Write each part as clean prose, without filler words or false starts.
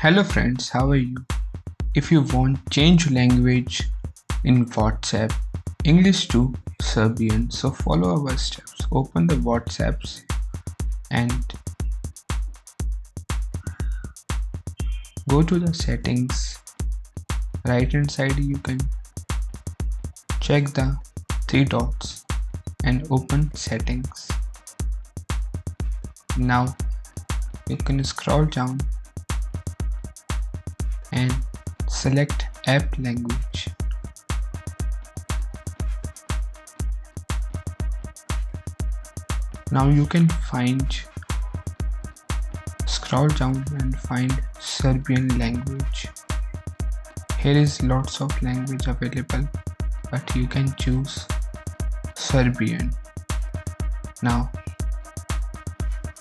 Hello friends, how are you? If you want change language in WhatsApp, English to Serbian, so follow our steps. Open the WhatsApps and go to the settings. Right hand side you can check the three dots and open settings. Now you can scroll down and select app language. Now you can scroll down and find Serbian language. Here is lots of language available, but you can choose Serbian. Now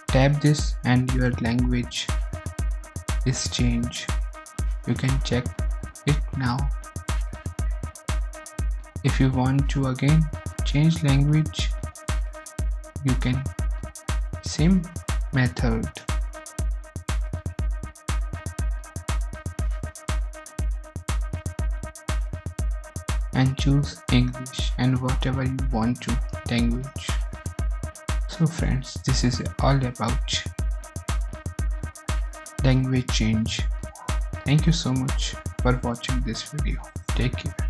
tap this and your language is changed. You can check it now. If you want to again change language, you can same method. And choose English and whatever you want to language. So friends, this is all about language change. Thank you so much for watching this video. Take care.